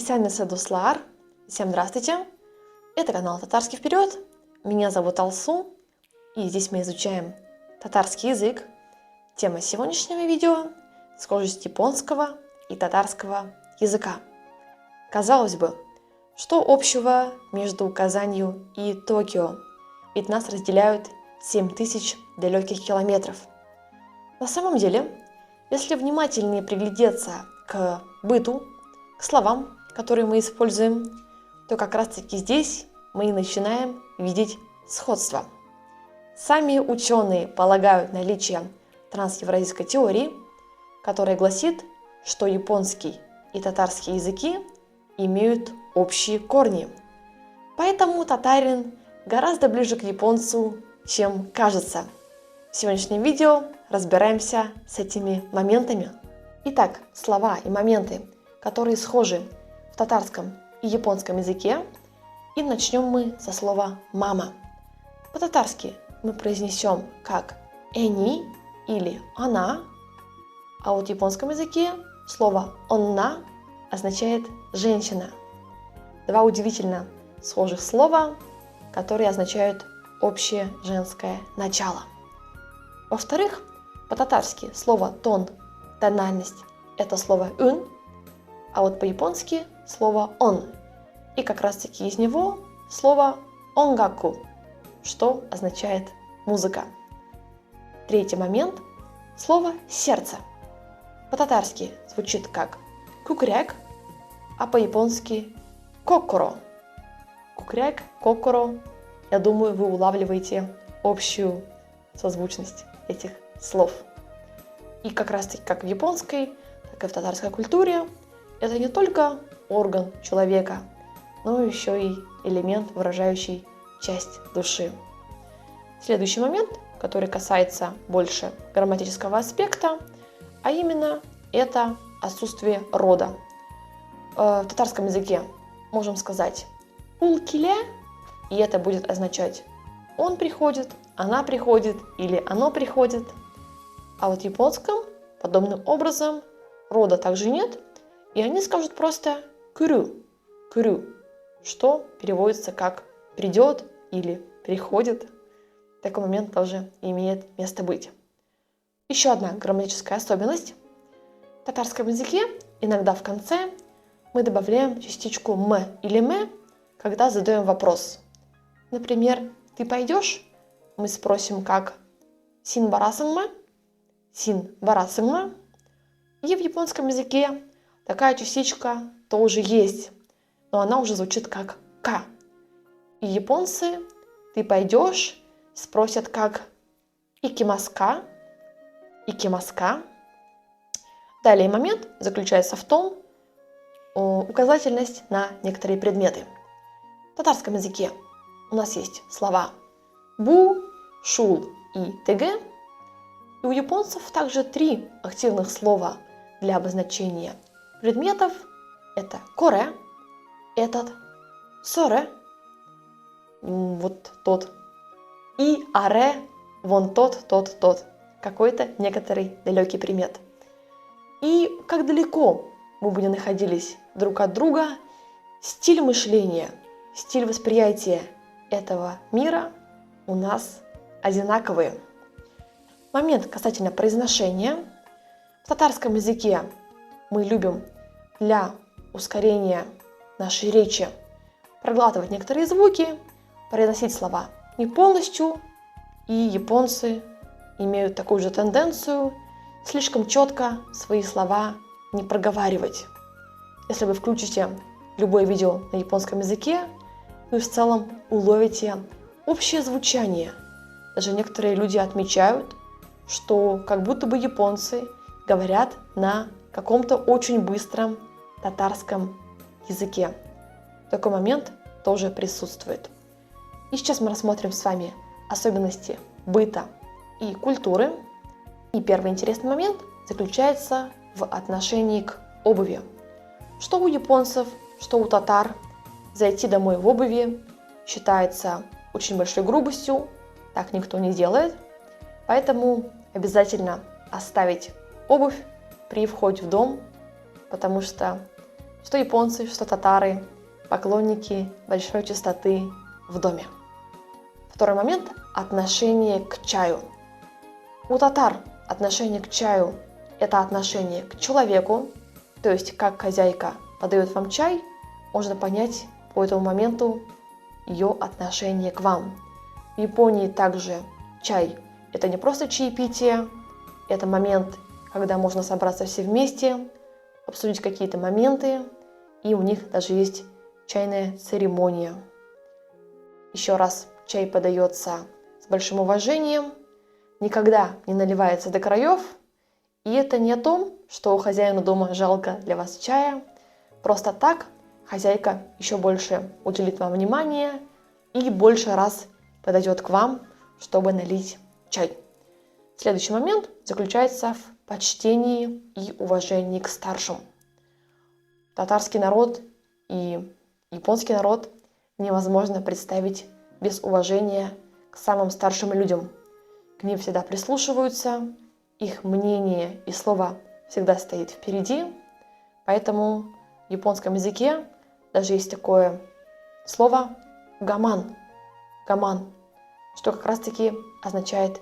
Исян Садуслар. Всем здравствуйте! Это канал Татарский вперед. Меня зовут Алсу, и здесь мы изучаем татарский язык. Тема сегодняшнего видео – схожесть японского и татарского языка. Казалось бы, что общего между Казанью и Токио? Ведь нас разделяют 7000 далеких километров. На самом деле, если внимательнее приглядеться к быту, к словам, которые мы используем, то как раз-таки здесь мы и начинаем видеть сходство. Сами ученые полагают наличие трансевразийской теории, которая гласит, что японский и татарский языки имеют общие корни. Поэтому татарин гораздо ближе к японцу, чем кажется. В сегодняшнем видео разбираемся с этими моментами. Итак, слова и моменты, которые схожи в татарском и японском языке. И начнем мы со слова «мама». По-татарски мы произнесем как «эни» или «она», а вот в японском языке слово «онна» означает «женщина». Два удивительно схожих слова, которые означают общее женское начало. Во-вторых, по-татарски слово «тон», тональность – это слово «ун», а вот по-японски слово «он». И как раз-таки из него слово «онгаку», что означает «музыка». Третий момент – слово «сердце». По-татарски звучит как «кукряк», а по-японски «кокоро». Кукряк, кокоро. Я думаю, вы улавливаете общую созвучность этих слов. И как раз-таки как в японской, так и в татарской культуре это не только орган человека, но еще и элемент, выражающий часть души. Следующий момент, который касается больше грамматического аспекта, а именно это отсутствие рода. В татарском языке можем сказать «ул киле», и это будет означать «он приходит», «она приходит» или «оно приходит». А вот в японском подобным образом рода также нет, и они скажут просто «курю», «курю», что переводится как «придет» или «приходит». Такой момент тоже имеет место быть. Еще одна грамматическая особенность. В татарском языке иногда в конце мы добавляем частичку «м» или «м», когда задаем вопрос. Например, «ты пойдешь?» Мы спросим как «син барасыңма?» «Син барасыңма?» И в японском языке такая частичка тоже есть, но она уже звучит как «ка». И японцы «ты пойдешь?» спросят как «икимаска?» «Икимаска?» Далее момент заключается в том, указательность на некоторые предметы. В татарском языке у нас есть слова «бу», «шул» и «тэгэ». И у японцев также 3 активных слова для обозначения предметов. Это «коре», «этот», «соре», вот тот, и «аре», вон тот, тот, какой-то некоторый далекий предмет. И как далеко мы бы ни находились друг от друга, стиль мышления, стиль восприятия этого мира у нас одинаковые. Момент касательно произношения. В татарском языке мы любим для ускорения нашей речи проглатывать некоторые звуки, произносить слова не полностью, и японцы имеют такую же тенденцию слишком четко свои слова не проговаривать. Если вы включите любое видео на японском языке, вы в целом уловите общее звучание. Даже некоторые люди отмечают, что как будто бы японцы говорят на каком-то очень быстром татарском языке. Такой момент тоже присутствует. И сейчас мы рассмотрим с вами особенности быта и культуры. И первый интересный момент заключается в отношении к обуви. Что у японцев, что у татар, зайти домой в обуви считается очень большой грубостью, так никто не делает. Поэтому обязательно оставить обувь при входе в дом, потому что что японцы, что татары поклонники большой чистоты в доме. Второй момент – отношение к чаю. У татар отношение к чаю – это отношение к человеку, то есть как хозяйка подает вам чай, можно понять по этому моменту ее отношение к вам. В Японии также чай – это не просто чаепитие, это момент, когда можно собраться все вместе, обсудить какие-то моменты, и у них даже есть чайная церемония. Еще раз, чай подается с большим уважением, никогда не наливается до краев, и это не о том, что хозяину дома жалко для вас чая, просто так хозяйка еще больше уделит вам внимание и больше раз подойдет к вам, чтобы налить чай. Следующий момент заключается в почтении и уважении к старшим. Татарский народ и японский народ невозможно представить без уважения к самым старшим людям. К ним всегда прислушиваются, их мнение и слово всегда стоит впереди, поэтому в японском языке даже есть такое слово гаман, что как раз-таки означает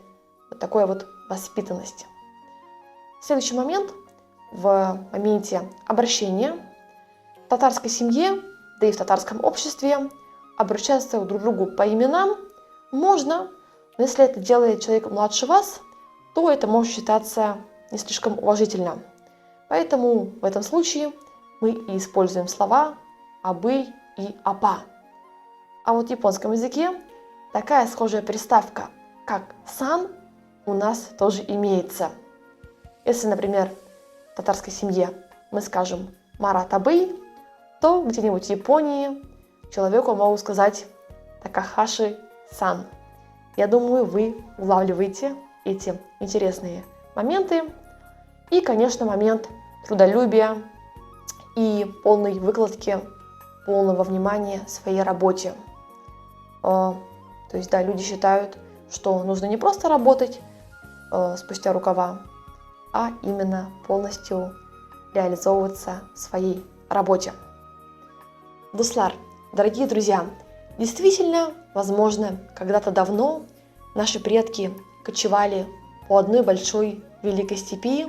вот такую вот воспитанность. Следующий момент в моменте обращения в татарской семье, да и в татарском обществе обращаться друг к другу по именам можно, но если это делает человек младше вас, то это может считаться не слишком уважительно. Поэтому в этом случае мы и используем слова «абы» и «апа». А вот в японском языке такая схожая приставка, как «сан», у нас тоже имеется. Если, например, в татарской семье мы скажем «марат абы», то где-нибудь в Японии человеку могут сказать «такахаши-сан». Я думаю, вы улавливаете эти интересные моменты. И, конечно, момент трудолюбия и полной выкладки, полного внимания своей работе. То есть, да, люди считают, что нужно не просто работать спустя рукава, а именно полностью реализовываться в своей работе. Дуслар, дорогие друзья, действительно, возможно, когда-то давно наши предки кочевали по одной большой великой степи,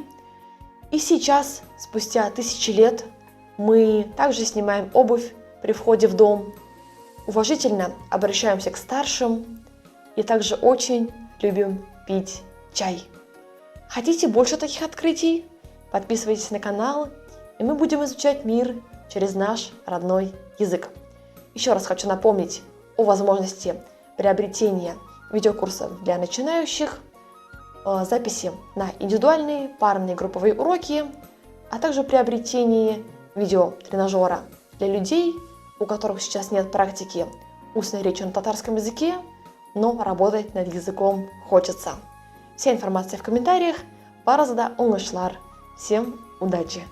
и сейчас, спустя тысячи лет, мы также снимаем обувь при входе в дом, уважительно обращаемся к старшим и также очень любим пить чай. Хотите больше таких открытий? Подписывайтесь на канал, и мы будем изучать мир через наш родной язык. Еще раз хочу напомнить о возможности приобретения видеокурсов для начинающих, записи на индивидуальные, парные, групповые уроки, а также приобретение видеотренажера для людей, у которых сейчас нет практики устной речи на татарском языке, но работать над языком хочется. Вся информация в комментариях. Баразда оңышлар. Всем удачи!